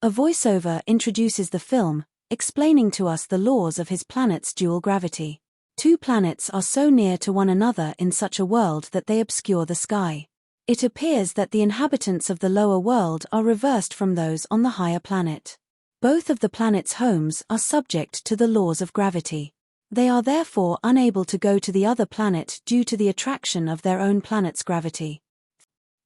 A voiceover introduces the film, explaining to us the laws of his planet's dual gravity. Two planets are so near to one another in such a world that they obscure the sky. It appears that the inhabitants of the lower world are reversed from those on the higher planet. Both of the planet's homes are subject to the laws of gravity. They are therefore unable to go to the other planet due to the attraction of their own planet's gravity.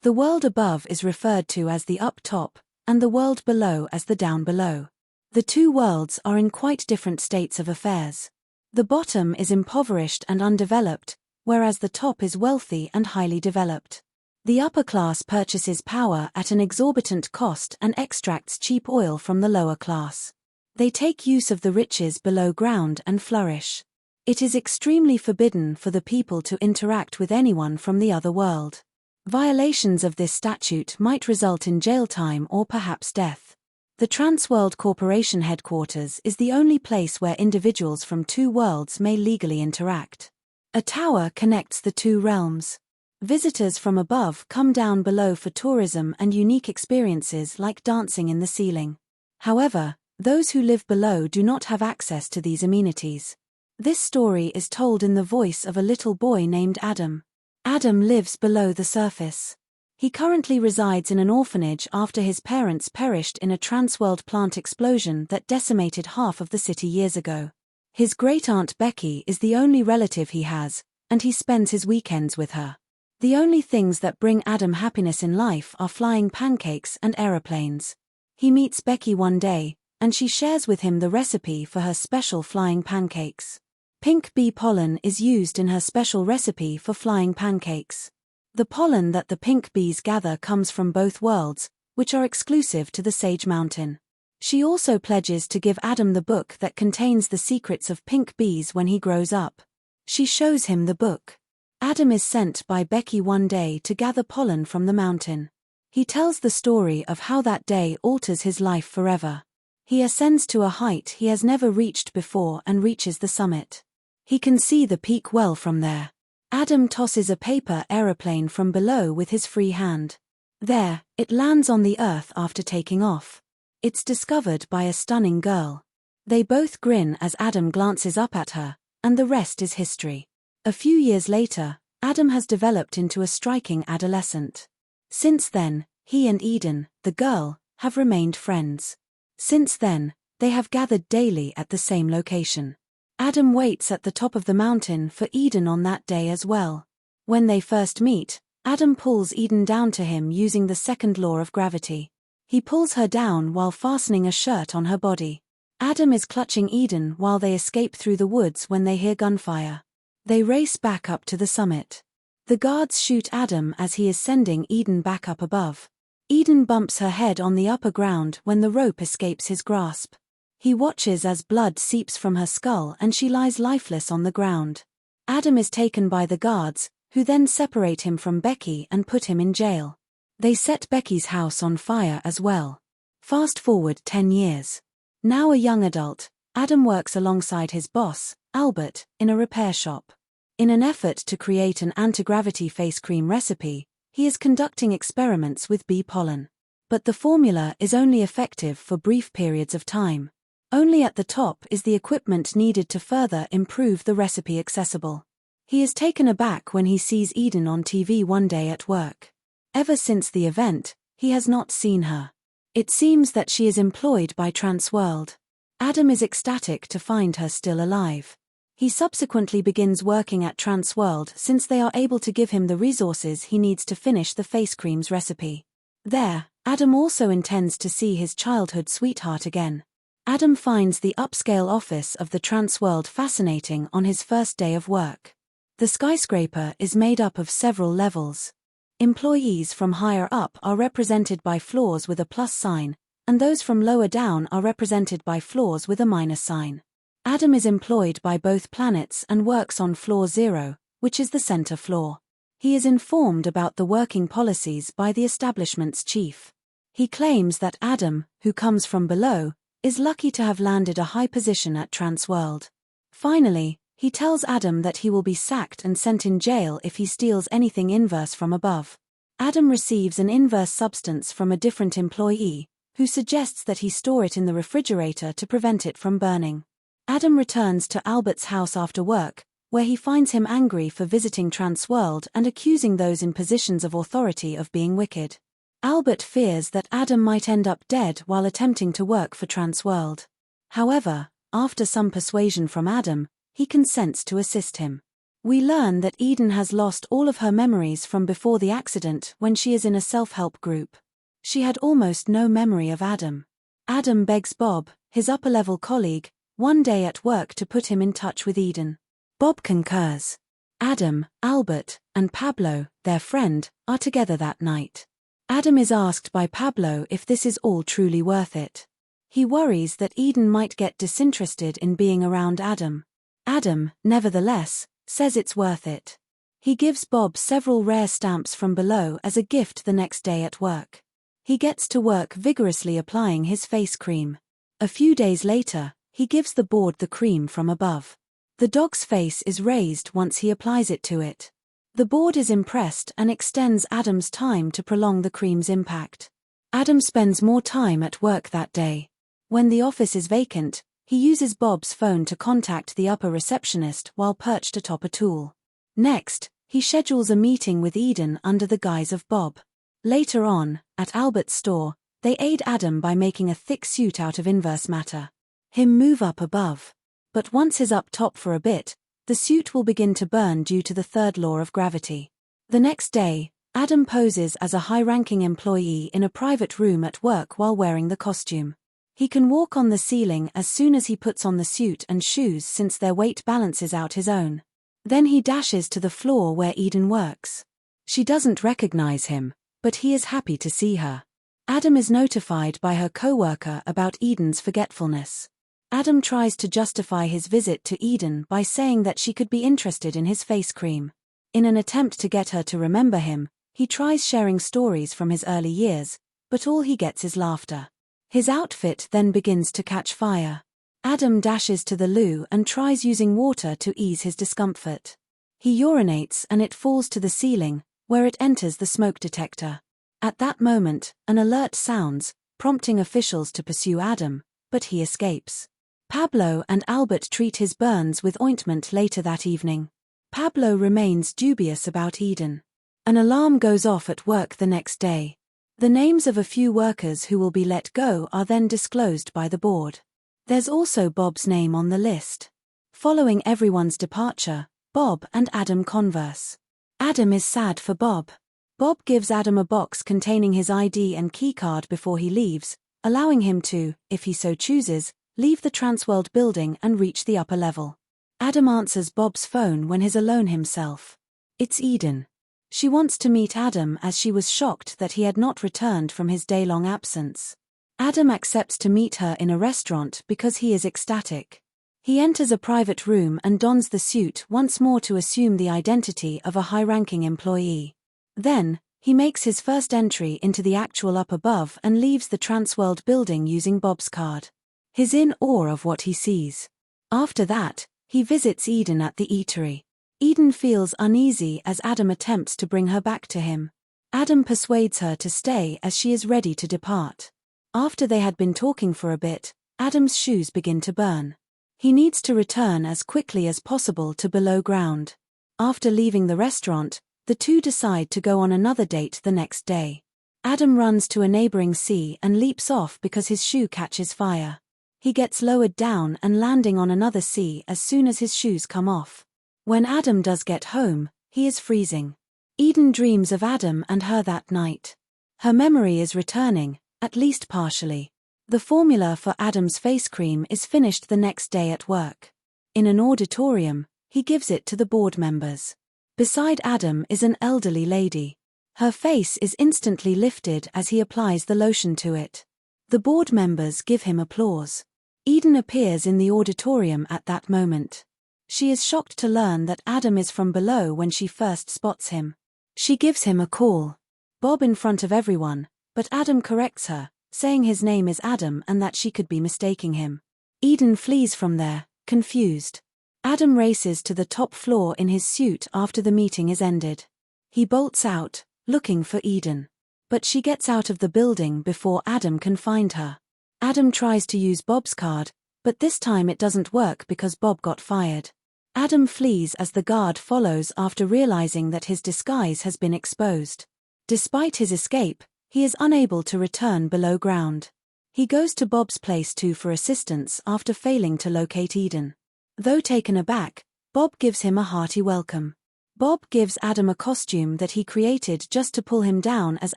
The world above is referred to as the up top, and the world below as the down below. The two worlds are in quite different states of affairs. The bottom is impoverished and undeveloped, whereas the top is wealthy and highly developed. The upper class purchases power at an exorbitant cost and extracts cheap oil from the lower class. They take use of the riches below ground and flourish. It is extremely forbidden for the people to interact with anyone from the other world. Violations of this statute might result in jail time or perhaps death. The Transworld Corporation headquarters is the only place where individuals from two worlds may legally interact. A tower connects the two realms. Visitors from above come down below for tourism and unique experiences like dancing in the ceiling. However, those who live below do not have access to these amenities. This story is told in the voice of a little boy named Adam. Adam lives below the surface. He currently resides in an orphanage after his parents perished in a transworld plant explosion that decimated half of the city years ago. His great-aunt Becky is the only relative he has, and he spends his weekends with her. The only things that bring Adam happiness in life are flying pancakes and aeroplanes. He meets Becky one day, and she shares with him the recipe for her special flying pancakes. Pink bee pollen is used in her special recipe for flying pancakes. The pollen that the pink bees gather comes from both worlds, which are exclusive to the Sage Mountain. She also pledges to give Adam the book that contains the secrets of pink bees when he grows up. She shows him the book. Adam is sent by Becky one day to gather pollen from the mountain. He tells the story of how that day alters his life forever. He ascends to a height he has never reached before and reaches the summit. He can see the peak well from there. Adam tosses a paper aeroplane from below with his free hand. There, it lands on the earth after taking off. It's discovered by a stunning girl. They both grin as Adam glances up at her, and the rest is history. A few years later, Adam has developed into a striking adolescent. Since then, he and Eden, the girl, have remained friends. Since then, they have gathered daily at the same location. Adam waits at the top of the mountain for Eden on that day as well. When they first meet, Adam pulls Eden down to him using the second law of gravity. He pulls her down while fastening a shirt on her body. Adam is clutching Eden while they escape through the woods when they hear gunfire. They race back up to the summit. The guards shoot Adam as he is sending Eden back up above. Eden bumps her head on the upper ground when the rope escapes his grasp. He watches as blood seeps from her skull and she lies lifeless on the ground. Adam is taken by the guards, who then separate him from Becky and put him in jail. They set Becky's house on fire as well. Fast forward 10 years. Now a young adult, Adam works alongside his boss, Albert, in a repair shop. In an effort to create an anti-gravity face cream recipe, he is conducting experiments with bee pollen. But the formula is only effective for brief periods of time. Only at the top is the equipment needed to further improve the recipe accessible. He is taken aback when he sees Eden on TV one day at work. Ever since the event, he has not seen her. It seems that she is employed by Transworld. Adam is ecstatic to find her still alive. He subsequently begins working at Transworld since they are able to give him the resources he needs to finish the face cream's recipe. There, Adam also intends to see his childhood sweetheart again. Adam finds the upscale office of the Transworld fascinating on his first day of work. The skyscraper is made up of several levels. Employees from higher up are represented by floors with a plus sign, and those from lower down are represented by floors with a minus sign. Adam is employed by both planets and works on floor 0, which is the center floor. He is informed about the working policies by the establishment's chief. He claims that Adam, who comes from below, is lucky to have landed a high position at Transworld. Finally, he tells Adam that he will be sacked and sent in jail if he steals anything inverse from above. Adam receives an inverse substance from a different employee, who suggests that he store it in the refrigerator to prevent it from burning. Adam returns to Albert's house after work, where he finds him angry for visiting Transworld and accusing those in positions of authority of being wicked. Albert fears that Adam might end up dead while attempting to work for Transworld. However, after some persuasion from Adam, he consents to assist him. We learn that Eden has lost all of her memories from before the accident when she is in a self-help group. She had almost no memory of Adam. Adam begs Bob, his upper-level colleague, one day at work to put him in touch with Eden. Bob concurs. Adam, Albert, and Pablo, their friend, are together that night. Adam is asked by Pablo if this is all truly worth it. He worries that Eden might get disinterested in being around Adam. Adam, nevertheless, says it's worth it. He gives Bob several rare stamps from below as a gift the next day at work. He gets to work vigorously applying his face cream. A few days later, he gives the board the cream from above. The dog's face is raised once he applies it to it. The board is impressed and extends Adam's time to prolong the cream's impact. Adam spends more time at work that day. When the office is vacant, he uses Bob's phone to contact the upper receptionist while perched atop a tool. Next, he schedules a meeting with Eden under the guise of Bob. Later on, at Albert's store, they aid Adam by making a thick suit out of inverse matter. Him move up above. But once he's up top for a bit, the suit will begin to burn due to the third law of gravity. The next day, Adam poses as a high-ranking employee in a private room at work while wearing the costume. He can walk on the ceiling as soon as he puts on the suit and shoes since their weight balances out his own. Then he dashes to the floor where Eden works. She doesn't recognize him, but he is happy to see her. Adam is notified by her co-worker about Eden's forgetfulness. Adam tries to justify his visit to Eden by saying that she could be interested in his face cream. In an attempt to get her to remember him, he tries sharing stories from his early years, but all he gets is laughter. His outfit then begins to catch fire. Adam dashes to the loo and tries using water to ease his discomfort. He urinates and it falls to the ceiling, where it enters the smoke detector. At that moment, an alert sounds, prompting officials to pursue Adam, but he escapes. Pablo and Albert treat his burns with ointment later that evening. Pablo remains dubious about Eden. An alarm goes off at work the next day. The names of a few workers who will be let go are then disclosed by the board. There's also Bob's name on the list. Following everyone's departure, Bob and Adam converse. Adam is sad for Bob. Bob gives Adam a box containing his ID and keycard before he leaves, allowing him to, if he so chooses, leave the Transworld building and reach the upper level. Adam answers Bob's phone when he's alone himself. It's Eden. She wants to meet Adam as she was shocked that he had not returned from his day-long absence. Adam accepts to meet her in a restaurant because he is ecstatic. He enters a private room and dons the suit once more to assume the identity of a high-ranking employee. Then, he makes his first entry into the actual up above and leaves the Transworld building using Bob's card. He's in awe of what he sees. After that, he visits Eden at the eatery. Eden feels uneasy as Adam attempts to bring her back to him. Adam persuades her to stay as she is ready to depart. After they had been talking for a bit, Adam's shoes begin to burn. He needs to return as quickly as possible to below ground. After leaving the restaurant, the two decide to go on another date the next day. Adam runs to a neighboring sea and leaps off because his shoe catches fire. He gets lowered down and landing on another sea as soon as his shoes come off. When Adam does get home, he is freezing. Eden dreams of Adam and her that night. Her memory is returning, at least partially. The formula for Adam's face cream is finished the next day at work. In an auditorium, he gives it to the board members. Beside Adam is an elderly lady. Her face is instantly lifted as he applies the lotion to it. The board members give him applause. Eden appears in the auditorium at that moment. She is shocked to learn that Adam is from below when she first spots him. She gives him a call. Bob in front of everyone, but Adam corrects her, saying his name is Adam and that she could be mistaking him. Eden flees from there, confused. Adam races to the top floor in his suit after the meeting is ended. He bolts out, looking for Eden. But she gets out of the building before Adam can find her. Adam tries to use Bob's card, but this time it doesn't work because Bob got fired. Adam flees as the guard follows after realizing that his disguise has been exposed. Despite his escape, he is unable to return below ground. He goes to Bob's place too for assistance after failing to locate Eden. Though taken aback, Bob gives him a hearty welcome. Bob gives Adam a costume that he created just to pull him down as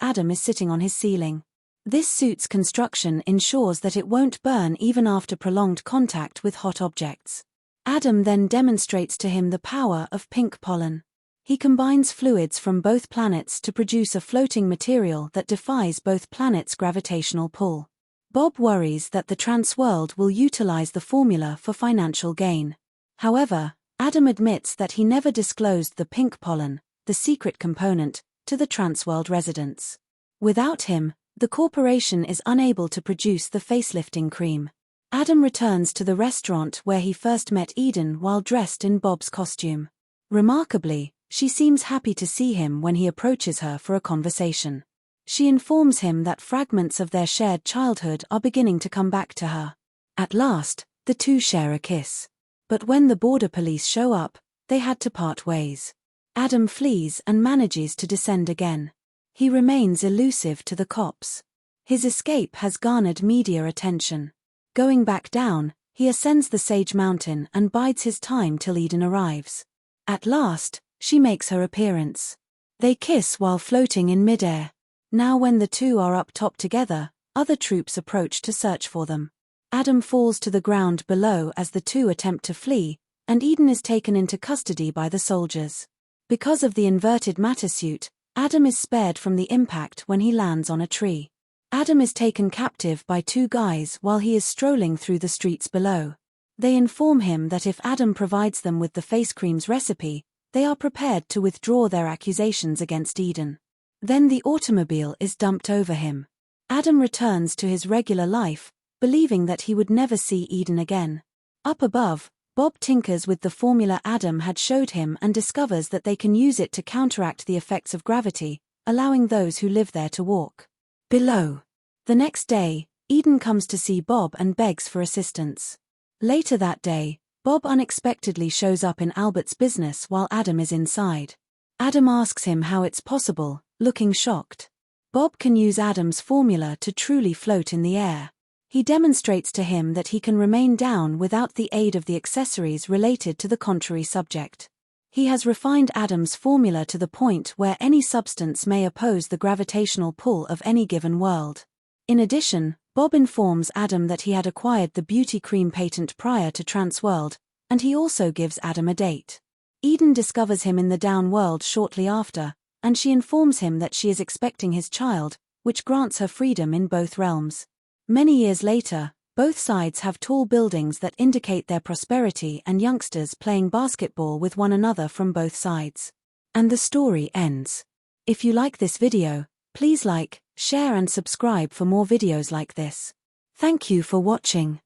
Adam is sitting on his ceiling. This suit's construction ensures that it won't burn even after prolonged contact with hot objects. Adam then demonstrates to him the power of pink pollen. He combines fluids from both planets to produce a floating material that defies both planets' gravitational pull. Bob worries that the Transworld will utilize the formula for financial gain. However, Adam admits that he never disclosed the pink pollen, the secret component, to the Transworld residents. Without him, the corporation is unable to produce the facelifting cream. Adam returns to the restaurant where he first met Eden while dressed in Bob's costume. Remarkably, she seems happy to see him when he approaches her for a conversation. She informs him that fragments of their shared childhood are beginning to come back to her. At last, the two share a kiss. But when the border police show up, they had to part ways. Adam flees and manages to descend again. He remains elusive to the cops. His escape has garnered media attention. Going back down, he ascends the Sage Mountain and bides his time till Eden arrives. At last, she makes her appearance. They kiss while floating in midair. Now when the two are up top together, other troops approach to search for them. Adam falls to the ground below as the two attempt to flee, and Eden is taken into custody by the soldiers. Because of the inverted matter suit, Adam is spared from the impact when he lands on a tree. Adam is taken captive by two guys while he is strolling through the streets below. They inform him that if Adam provides them with the face cream's recipe, they are prepared to withdraw their accusations against Eden. Then the automobile is dumped over him. Adam returns to his regular life, believing that he would never see Eden again. Up above, Bob tinkers with the formula Adam had showed him and discovers that they can use it to counteract the effects of gravity, allowing those who live there to walk. Below. The next day, Eden comes to see Bob and begs for assistance. Later that day, Bob unexpectedly shows up in Albert's business while Adam is inside. Adam asks him how it's possible, looking shocked. Bob can use Adam's formula to truly float in the air. He demonstrates to him that he can remain down without the aid of the accessories related to the contrary subject. He has refined Adam's formula to the point where any substance may oppose the gravitational pull of any given world. In addition, Bob informs Adam that he had acquired the beauty cream patent prior to Transworld, and he also gives Adam a date. Eden discovers him in the down world shortly after, and she informs him that she is expecting his child, which grants her freedom in both realms. Many years later, both sides have tall buildings that indicate their prosperity and youngsters playing basketball with one another from both sides. And the story ends. If you like this video, please like, share and subscribe for more videos like this. Thank you for watching.